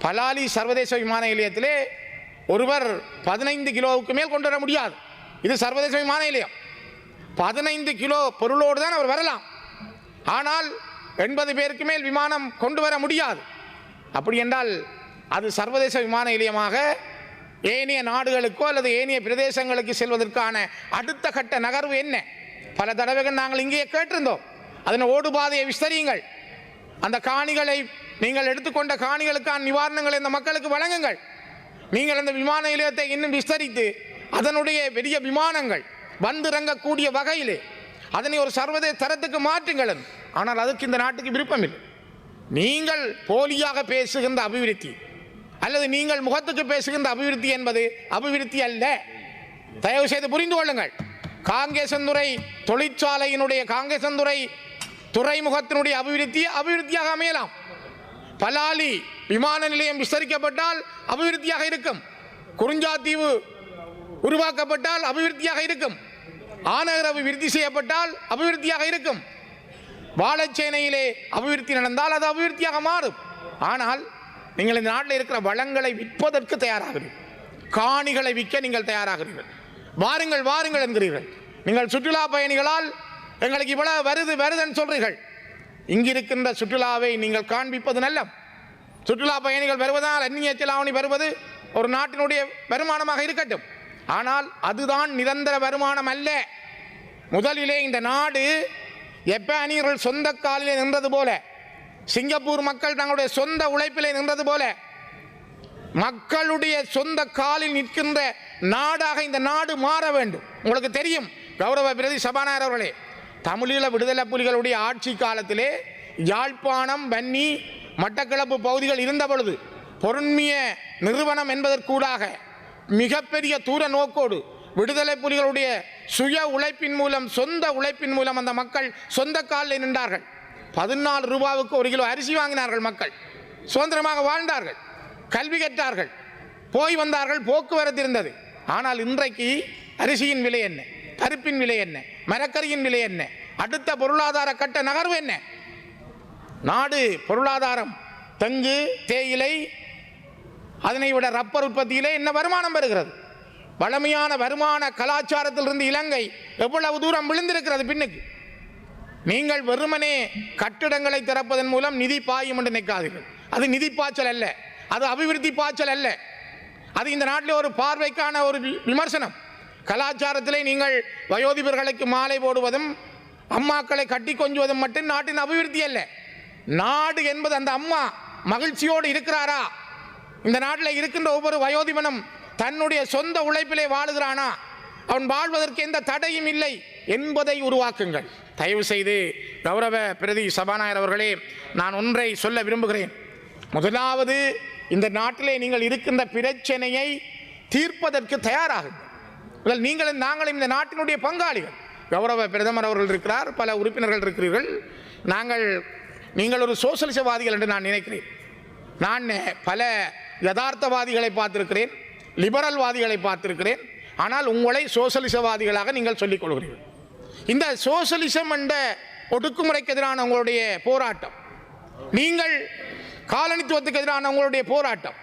பலாலி சர்வதேச விமான நிலையத்திலே ஒருவர் 15 கிலோவுக்கு மேல் கொண்டு வர முடியாது. இது சர்வதேச விமான நிலையம். 15 கிலோ பொருளோடு தான் அவர் வரலாம். ஆனால் 80 பேருக்கு மேல் விமானம் கொண்டு வர முடியாது. அப்படி என்றால் அது சர்வதேச விமான நிலையமாக ஏனைய நாடுகளுக்கோ அல்லது ஏனைய பிரதேசங்களுக்கு செல்வதற்கான அடுத்த கட்ட நகர்வு என்ன? பல தடவைகள் நாங்கள் இங்கே கேட்டிருந்தோம். அதன் ஓடுபாதையை விஸ்தரியுங்கள். அந்த காணிகளை நீங்கள் எடுத்துக்கொண்ட காணிகளுக்கான நிவாரணங்களை இந்த மக்களுக்கு வழங்குங்கள். நீங்கள் அந்த விமான நிலையத்தை இன்னும் விஸ்தரித்து அதனுடைய பெரிய விமானங்கள் வந்து இறங்கக்கூடிய வகையிலே அதனை ஒரு சர்வதேச தரத்துக்கு மாற்றுங்கள். ஆனால் அதுக்கு இந்த நாட்டுக்கு விருப்பமில்லை. நீங்கள் போலியாக பேசுகின்ற அபிவிருத்தி அல்லது நீங்கள் முகத்துக்கு பேசுகின்ற அபிவிருத்தி என்பது அபிவிருத்தி அல்ல. தயவு செய்து புரிந்து கொள்ளுங்கள். காங்கேசந்துறை தொழிற்சாலையினுடைய காங்கேசந்துறை துறைமுகத்தினுடைய அபிவிருத்தியாக அமையலாம். பலாலி விமான நிலையம் விஸ்தரிக்கப்பட்டால் அபிவிருத்தியாக இருக்கும். குறிஞ்சாத்தீவு உருவாக்கப்பட்டால் அபிவிருத்தியாக இருக்கும். ஆனகர் அபிவிருத்தி செய்யப்பட்டால் அபிவிருத்தியாக இருக்கும். வாழைச்சேனையிலே அபிவிருத்தி நடந்தால் அது அபிவிருத்தியாக மாறும். ஆனால் நீங்கள் இந்த நாட்டில் இருக்கிற வளங்களை விற்பதற்கு தயாராகிறீர்கள். காணிகளை விற்க நீங்கள் தயாராகிறீர்கள். வாருங்கள் வாருங்கள் என்கிறீர்கள். நீங்கள் சுற்றுலா பயணிகளால் எங்களுக்கு இவ்வளவு வருதுன்னு சொல்றீர்கள். இங்கிருக்கின்ற சுற்றுலாவை நீங்கள் காண்பிப்பது நல்ல. சுற்றுலா பயணிகள் வருவதால் அந்நிய செலாவணி வருவது ஒரு நாட்டினுடைய வருமானமாக இருக்கட்டும். ஆனால் அதுதான் நிரந்தர வருமானம் அல்ல. முதலிலே இந்த நாடு ஜப்பானியர்கள் சொந்த காலிலே நின்றது போல, சிங்கப்பூர் மக்கள் தங்களுடைய சொந்த உழைப்பிலே நின்றது போல, மக்களுடைய சொந்த காலில் நிற்கின்ற நாடாக இந்த நாடு மாற வேண்டும். உங்களுக்கு தெரியும் கௌரவ பிரதி சபாநாயகர் அவர்களே, தமிழீழ விடுதலை புலிகளுடைய ஆட்சி காலத்திலே யாழ்ப்பாணம், வன்னி, மட்டக்களப்பு பகுதிகள் இருந்த பொழுது பொருண்மிய நிறுவனம் என்பதற்கூடாக மிகப்பெரிய தூர நோக்கோடு விடுதலை புலிகளுடைய சுய உழைப்பின் மூலம், சொந்த உழைப்பின் மூலம் அந்த மக்கள் சொந்த காலில் நின்றார்கள். 14 ரூபாவுக்கு 1 கிலோ அரிசி வாங்கினார்கள். மக்கள் சுதந்திரமாக வாழ்ந்தார்கள், கல்வி கற்றார்கள், போய் வந்தார்கள், போக்குவரத்து இருந்தது. ஆனால் இன்றைக்கு அரிசியின் விலை என்ன? பருப்பின் விலை என்ன? மரக்கரியின் விலை என்ன? அடுத்த பொருளாதார கட்ட நகர்வு என்ன? நாடு பொருளாதாரம் தெங்கு, தேயிலை, அதனை விட ரப்பர் உற்பத்தியிலே என்ன வருமானம் பெறுகிறது? வளமையான வருமான கலாச்சாரத்திலிருந்து இலங்கை எவ்வளவு தூரம் விழுந்திருக்கிறது பின்னுக்கு. நீங்கள் வெறுமனே கட்டிடங்களை திறப்பதன் மூலம் நிதி பாயும் என்று நினைக்காதீர்கள். அது நிதி பாய்ச்சல் அல்ல, அது அபிவிருத்தி பாய்ச்சல் அல்ல. அது இந்த நாட்டில் ஒரு பார்வைக்கான ஒரு விமர்சனம். கலாச்சாரத்திலே நீங்கள் வயோதிபர்களுக்கு மாலை போடுவதும் அம்மாக்களை கட்டி கொஞ்சுவதும் மட்டும் நாட்டின் அபிவிருத்தி அல்ல. நாடு என்பது அந்த அம்மா மகிழ்ச்சியோடு இருக்கிறாரா? இந்த நாட்டில் இருக்கின்ற ஒவ்வொரு வயோதிபனும் தன்னுடைய சொந்த உழைப்பிலே வாழுகிறானா? அவன் வாழ்வதற்கு எந்த தடையும் இல்லை என்பதை உருவாக்குங்கள். தயவு செய்து கௌரவ பிரதி சபாநாயகர் அவர்களே, நான் ஒன்றை சொல்ல விரும்புகிறேன். முதலாவது, இந்த நாட்டிலே நீங்கள் இருக்கின்ற பிரச்சனையை தீர்ப்பதற்கு தயாராகுங்கள். நீங்களும் நாங்களும் இந்த நாட்டினுடைய பங்காளிகள். கௌரவ பிரதமர் அவர்கள் இருக்கிறார், பல உறுப்பினர்கள் இருக்கிறீர்கள். நீங்கள் ஒரு சோசலிசவாதிகள் என்று நான் நினைக்கிறேன். நான் பல யதார்த்தவாதிகளை பார்த்திருக்கிறேன், லிபரல்வாதிகளை பார்த்திருக்கிறேன். ஆனால் உங்களை சோசலிசவாதிகளாக நீங்கள் சொல்லிக் கொள்கிறீர்கள். இந்த சோசலிசம் என்ற ஒடுக்குமுறைக்கு எதிரான உங்களுடைய போராட்டம், நீங்கள் காலனித்துவத்துக்கு எதிரான உங்களுடைய போராட்டம்,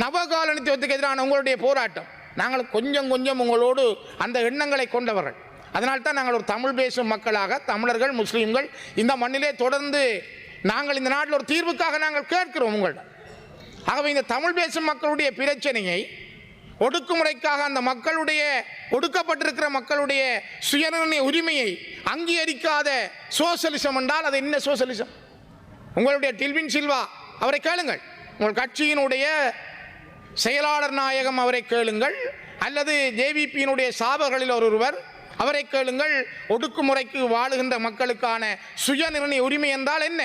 நவகாலனித்துவத்துக்கு எதிரான உங்களுடைய போராட்டம், நாங்கள் கொஞ்சம் கொஞ்சம் உங்களோடு அந்த எண்ணங்களை கொண்டவர்கள். அதனால்தான் நாங்கள் ஒரு தமிழ் பேசும் மக்களாக, தமிழர்கள், முஸ்லீம்கள் இந்த மண்ணிலே தொடர்ந்து நாங்கள் இந்த நாட்டில் ஒரு தீர்வுக்காக நாங்கள் கேட்கிறோம் உங்களிடம். ஆகவே இந்த தமிழ் பேசும் மக்களுடைய பிரச்சனையை, ஒடுக்குமுறைக்காக அந்த மக்களுடைய, ஒடுக்கப்பட்டிருக்கிற மக்களுடைய சுயநிர்ணய உரிமையை அங்கீகரிக்காத சோசலிசம் என்றால் அது என்ன சோசலிசம்? உங்களுடைய டில்வின் சில்வா அவரை கேளுங்கள், உங்கள் கட்சியினுடைய செயலாளர் நாயகம் அவரை கேளுங்கள், அல்லது ஜேவிபியினுடைய சாபர்களில் ஒருவர் அவரை கேளுங்கள். ஒடுக்குமுறைக்கு வாழுகின்ற மக்களுக்கான சுயநிர்ணய உரிமை என்றால் என்ன?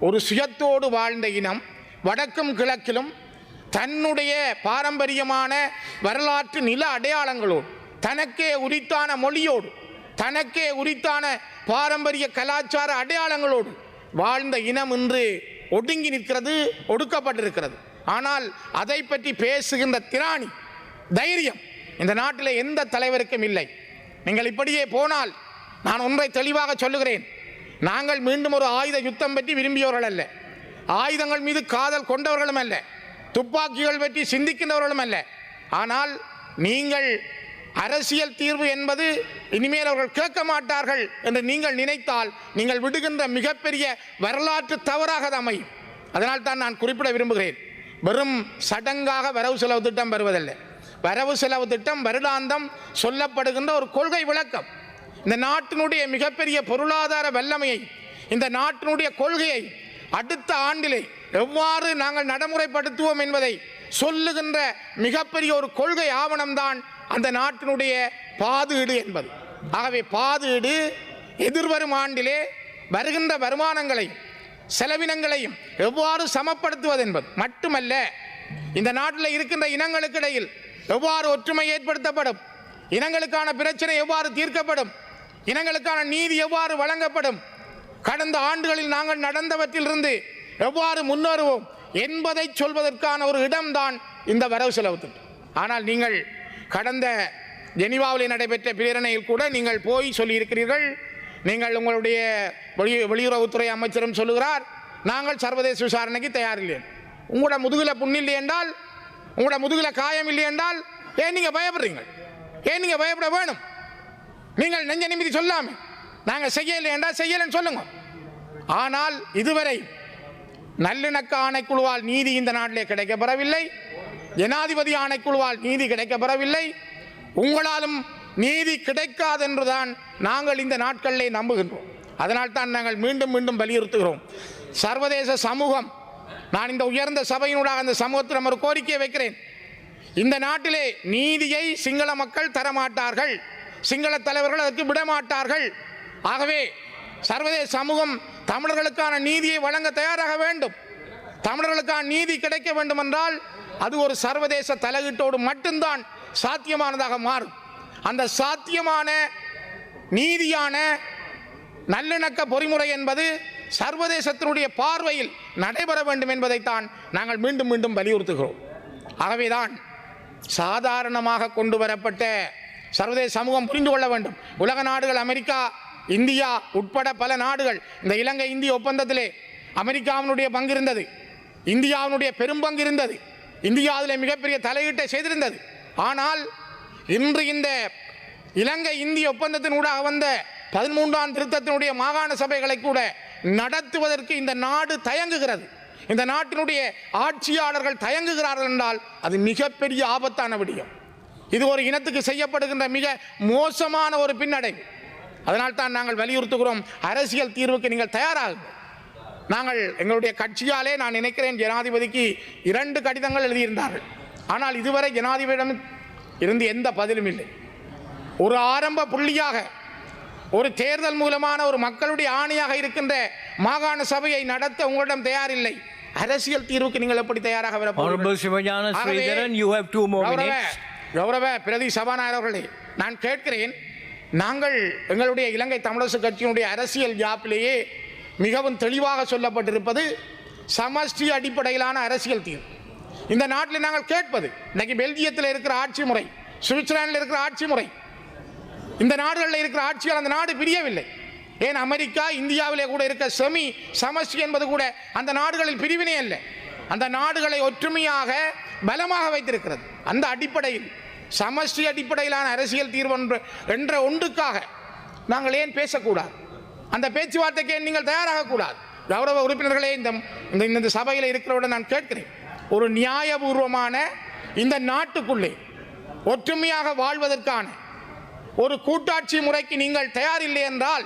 ஒரு சுயத்தோடு வாழ்ந்த இனம் வடக்கும் கிழக்கிலும் தன்னுடைய பாரம்பரியமான வரலாற்று நில அடையாளங்களோடு, தனக்கே உரித்தான மொழியோடு, தனக்கே உரித்தான பாரம்பரிய கலாச்சார அடையாளங்களோடு வாழ்ந்த இனம் இன்று ஒடுங்கி நிற்கிறது, ஒடுக்கப்பட்டிருக்கிறது. ஆனால் அதை பற்றி பேசுகின்ற திராணி, தைரியம் இந்த நாட்டில் எந்த தலைவருக்கும் இல்லை. நீங்கள் இப்படியே போனால் நான் ஒன்றை தெளிவாக சொல்லுகிறேன், நாங்கள் மீண்டும் ஒரு ஆயுத யுத்தம் பற்றி விரும்பியவர்கள் அல்ல, ஆயுதங்கள் மீது காதல் கொண்டவர்களும் அல்ல. துப்பாக்கிகள் பற்றி சிந்திக்கின்றவர்களும் அல்ல. ஆனால் நீங்கள் அரசியல் தீர்வு என்பது இனிமேல் அவர்கள் கேட்க மாட்டார்கள் என்று நீங்கள் நினைத்தால் நீங்கள் விடுகின்ற மிகப்பெரிய வரலாற்று தவறாக அது அமையும். அதனால் தான் நான் குறிப்பிட விரும்புகிறேன், வெறும் சடங்காக வரவு செலவு திட்டம் வருவதல்ல. வரவு செலவு திட்டம் வருடாந்தம் சொல்லப்படுகின்ற ஒரு கொள்கை விளக்கம். இந்த நாட்டினுடைய மிகப்பெரிய பொருளாதார வல்லமையை, இந்த நாட்டினுடைய கொள்கையை அடுத்த ஆண்டிலே எவ்வாறு நாங்கள் நடைமுறைப்படுத்துவோம் என்பதை சொல்லுகின்ற மிகப்பெரிய ஒரு கொள்கை ஆவணம்தான் அந்த நாட்டினுடைய பாதீடு என்பது. ஆகவே பாதீடு எதிர்வரும் ஆண்டிலே வருகின்ற வருமானங்களையும் செலவினங்களையும் எவ்வாறு சமப்படுத்துவது என்பது மட்டுமல்ல, இந்த நாட்டில் இருக்கின்ற இனங்களுக்கு இடையில் எவ்வாறு ஒற்றுமை ஏற்படுத்தப்படும், இனங்களுக்கான பிரச்சனை எவ்வாறு தீர்க்கப்படும், இனங்களுக்கான நீதி எவ்வாறு வழங்கப்படும், கடந்த ஆண்டுகளில் நாங்கள் நடந்தவற்றிலிருந்து எவ்வாறு முன்னேறுவோம் என்பதை சொல்வதற்கான ஒரு இடம்தான் இந்த வரவு செலவு திட்டம். ஆனால் நீங்கள் கடந்த ஜெனீவாவில் நடைபெற்ற பிரேரணையில் கூட நீங்கள் போய் சொல்லியிருக்கிறீர்கள். நீங்கள் உங்களுடைய வெளியுறவுத்துறை அமைச்சரும் சொல்லுகிறார், நாங்கள் சர்வதேச விசாரணைக்கு தயாரில்லை. உங்களோட முதுகில் புண்ணில்லை என்றால், உங்களோட முதுகில் காயம் இல்லை என்றால் ஏன் நீங்கள் பயப்படுறீங்க? ஏன் நீங்கள் பயப்பட வேணும்? நீங்கள் நெஞ்ச நிமிதி சொல்லாமல் நாங்கள் செய்யலை என்றால் செய்யலைன்னு சொல்லுங்க. ஆனால் இதுவரை நல்லிணக்க ஆணைக்குழுவால் நீதி இந்த நாட்டிலே கிடைக்கப்பெறவில்லை. ஜனாதிபதி ஆணைக்குழுவால் நீதி கிடைக்கப்பெறவில்லை. உங்களாலும் நீதி கிடைக்காது என்றுதான் நாங்கள் இந்த நாட்களிலே நம்புகின்றோம். அதனால் தான் நாங்கள் மீண்டும் மீண்டும் வலியுறுத்துகிறோம், சர்வதேச சமூகம், நான் இந்த உயர்ந்த சபையினூடாக அந்த சமூகத்தில் ஒரு கோரிக்கையை வைக்கிறேன். இந்த நாட்டிலே நீதியை சிங்கள மக்கள் தரமாட்டார்கள், சிங்கள தலைவர்கள் அதற்கு விடமாட்டார்கள். ஆகவே சர்வதேச சமூகம் தமிழர்களுக்கான நீதியை வழங்க தயாராக வேண்டும். தமிழர்களுக்கான நீதி கிடைக்க வேண்டும் என்றால் அது ஒரு சர்வதேச தலையீட்டோடு மட்டும்தான் சாத்தியமானதாக மாறும். அந்த சாத்தியமான நீதியான நல்லிணக்க பொறிமுறை என்பது சர்வதேசத்தினுடைய பார்வையில் நடைபெற வேண்டும் என்பதைத்தான் நாங்கள் மீண்டும் மீண்டும் வலியுறுத்துகிறோம். ஆகவேதான் சாதாரணமாக கொண்டு வரப்பட்ட சர்வதேச சமூகம் புரிந்து கொள்ள வேண்டும். உலக நாடுகள், அமெரிக்கா, இந்தியா உட்பட பல நாடுகள் இந்த இலங்கை இந்திய ஒப்பந்தத்திலே அமெரிக்காவினுடைய பங்கு இருந்தது, இந்தியாவினுடைய பெரும்பங்கு இருந்தது, இந்தியா அதில் மிகப்பெரிய தலையீட்டை செய்திருந்தது. ஆனால் இன்று இந்த இலங்கை இந்திய ஒப்பந்தத்தினூடாக வந்த 13ஆம் திருத்தத்தினுடைய மாகாண சபைகளை கூட நடத்துவதற்கு இந்த நாடு தயங்குகிறது. இந்த நாட்டினுடைய ஆட்சியாளர்கள் தயங்குகிறார்கள் என்றால் அது மிகப்பெரிய ஆபத்தான விடயம். இது ஒரு இனத்துக்கு செய்யப்படுகின்ற மிக மோசமான ஒரு பின்னடைவு. அதனால் தான் நாங்கள் வலியுறுத்துகிறோம், அரசியல் தீர்வுக்கு நீங்கள் தயாராகுங்கள். நாங்கள் எங்களுடைய கட்சியாலே நான் நினைக்கிறேன் ஜனாதிபதிக்கு 2 கடிதங்கள் எழுதியிருந்தார்கள். ஆனால் இதுவரை ஜனாதிபதியிடம் இருந்து எந்த பதிலும் இல்லை. ஒரு ஆரம்ப புள்ளியாக ஒரு தேர்தல் மூலமான ஒரு மக்களுடைய ஆணையாக இருக்கின்ற மாகாண சபையை நடத்த உங்களிடம் தயாரில்லை. அரசியல் தீர்வுக்கு நீங்கள் எப்படி தயாராக கௌரவ பிரதி சபாநாயகர் அவர்களே, நான் கேட்கிறேன், நாங்கள் எங்களுடைய இலங்கை தமிழரசு கட்சியினுடைய அரசியல் ஜாப்பிலேயே மிகவும் தெளிவாக சொல்லப்பட்டிருப்பது சமஷ்டி அடிப்படையிலான அரசியல் தீர்வு. இந்த நாட்டில் நாங்கள் கேட்பது, இன்னைக்கு பெல்ஜியத்தில் இருக்கிற ஆட்சி முறை, சுவிட்சர்லாந்தில் இருக்கிற ஆட்சி முறை, இந்த நாடுகளில் இருக்கிற ஆட்சியால் அந்த நாடு பிரியவில்லை. ஏன் அமெரிக்கா, இந்தியாவிலே கூட இருக்க செமி சமஷ்டி என்பது கூட அந்த நாடுகளில் பிரிவினை அல்ல, அந்த நாடுகளை ஒற்றுமையாக பலமாக வைத்திருக்கிறது. அந்த அடிப்படையில் சமஷ்டி அடிப்படையிலான அரசியல் தீர்வு என்ற ஒன்றுக்காக நாங்கள் ஏன் பேசக்கூடாது? அந்த பேச்சுவார்த்தைக்கு ஏன் நீங்கள் தயாராகக்கூடாது? கௌரவ உறுப்பினர்களே, இந்த சபையில் இருக்கிறவுடன் நான் கேட்கிறேன், ஒரு நியாயபூர்வமான இந்த நாட்டுக்குள்ளே ஒற்றுமையாக வாழ்வதற்கான ஒரு கூட்டாட்சி முறைக்கு நீங்கள் தயாரில்லை என்றால்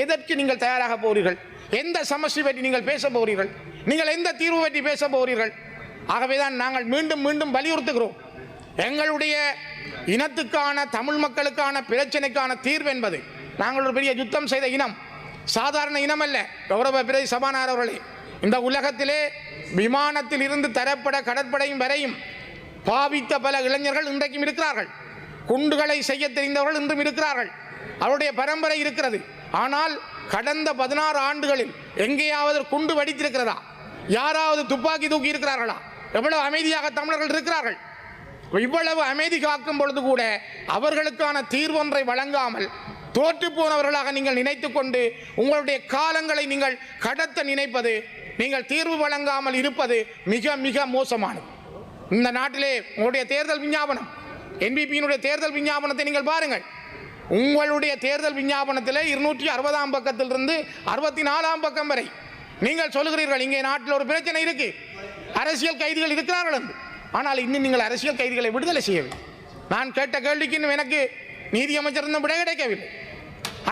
எதற்கு நீங்கள் தயாராக போகிறீர்கள்? எந்த சமஷ்டி பற்றி நீங்கள் பேச போகிறீர்கள்? நீங்கள் எந்த தீர்வு பற்றி பேச போகிறீர்கள்? ஆகவேதான் நாங்கள் மீண்டும் மீண்டும் வலியுறுத்துகிறோம், எங்களுடைய இனத்துக்கான, தமிழ் மக்களுக்கான பிரச்சனைக்கான தீர்வு என்பது, நாங்கள் ஒரு பெரிய யுத்தம் செய்த இனம், சாதாரண இனம் அல்ல. கௌரவ பிரதி சபாநாயகர் அவர்களே, இந்த உலகத்திலே விமானத்தில் இருந்து தரப்பட கடற்படையும் வரையும் பாவித்த பல இளைஞர்கள் இன்றைக்கும் இருக்கிறார்கள். குண்டுகளை செய்ய தெரிந்தவர்கள் இன்றும் இருக்கிறார்கள். அவருடைய பரம்பரை இருக்கிறது. ஆனால் கடந்த 16 ஆண்டுகளில் எங்கேயாவது குண்டு வெடித்திருக்கிறதா? யாராவது துப்பாக்கி தூக்கி இருக்கிறார்களா? எவ்வளவு அமைதியாக தமிழர்கள் இருக்கிறார்கள். இவ்வளவு அமைதி காக்கும் பொழுது கூட அவர்களுக்கான தீர்வொன்றை வழங்காமல் தோற்று போனவர்களாக நீங்கள் நினைத்து கொண்டு உங்களுடைய காலங்களை நீங்கள் கடத்த நினைப்பது நீங்கள் தீர்வு வழங்காமல் இருப்பது மிக மிக மோசமானது. இந்த நாட்டிலே உங்களுடைய தேர்தல் விஞ்ஞாபனம், என்பிபியினுடைய தேர்தல் விஞ்ஞாபனத்தை நீங்கள் பாருங்கள். உங்களுடைய தேர்தல் விஞ்ஞாபனத்தில் 260ஆம் பக்கத்திலிருந்து 64ஆம் பக்கம் வரை நீங்கள் சொல்லுகிறீர்கள் இங்கே நாட்டில் ஒரு பிரச்சனை இருக்கு, அரசியல் கைதிகள் இருக்கிறார்கள் என்று. ஆனால் இன்னும் நீங்கள் அரசியல் கைதிகளை விடுதலை செய்யவில்லை. நான் கேட்ட கேள்விக்கு இன்னும் எனக்கு நீதியமைச்சர் விட கிடைக்கவில்லை.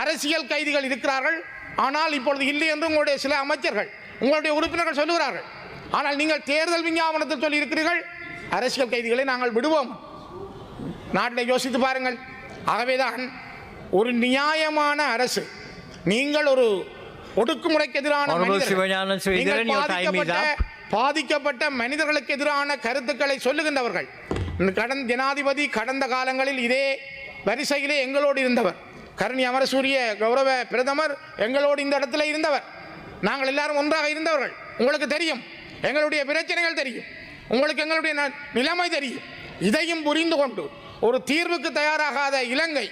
அரசியல் கைதிகள் இருக்கிறார்கள், ஆனால் இப்பொழுது இல்லை என்று உங்களுடைய சில அமைச்சர்கள், உங்களுடைய உறுப்பினர்கள் சொல்லுகிறார்கள். ஆனால் நீங்கள் தேர்தல் விஞ்ஞாபனத்தில் சொல்லி இருக்கிறீர்கள் அரசியல் கைதிகளை நாங்கள் விடுவோம். நாட்டில் யோசித்து பாருங்கள். ஆகவேதான் ஒரு நியாயமான அரசு, நீங்கள் ஒரு ஒடுக்குமுறைக்கு எதிரான பாதிக்கப்பட்ட மனிதர்களுக்கு எதிரான கருத்துக்களை சொல்லுகின்றவர்கள். ஜனாதிபதி கடந்த காலங்களில் இதே வரிசையிலே எங்களோடு இருந்தவர், கருணி அமரசூரிய கௌரவ பிரதமர் எங்களோடு இந்த இடத்துல இருந்தவர். நாங்கள் எல்லாரும் ஒன்றாக இருந்தவர்கள். உங்களுக்கு தெரியும், எங்களுடைய பிரச்சனைகள் தெரியும், உங்களுக்கு எங்களுடைய நிலைமை தெரியும். இதையும் புரிந்து கொண்டு ஒரு தீர்வுக்கு தயாராகாத இலங்கை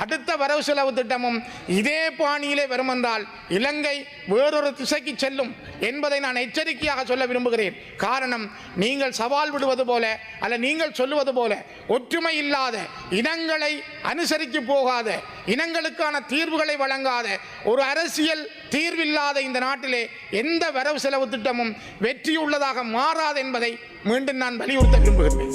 அடுத்த வரவு செலவு திட்டமும் இதே பாணியிலே வரும் என்றால் இலங்கை வேறொரு திசைக்கு செல்லும் என்பதை நான் எச்சரிக்கையாக சொல்ல விரும்புகிறேன். காரணம், நீங்கள் சவால் விடுவது போல அல்ல நீங்கள் சொல்லுவது போல ஒற்றுமை இல்லாத, இனங்களை அனுசரித்து போகாத, இனங்களுக்கான தீர்வுகளை வழங்காத, ஒரு அரசியல் தீர்வில்லாத இந்த நாட்டிலே எந்த வரவு செலவு திட்டமும் வெற்றியுள்ளதாக மாறாது என்பதை மீண்டும் நான் வலியுறுத்த விரும்புகிறேன்.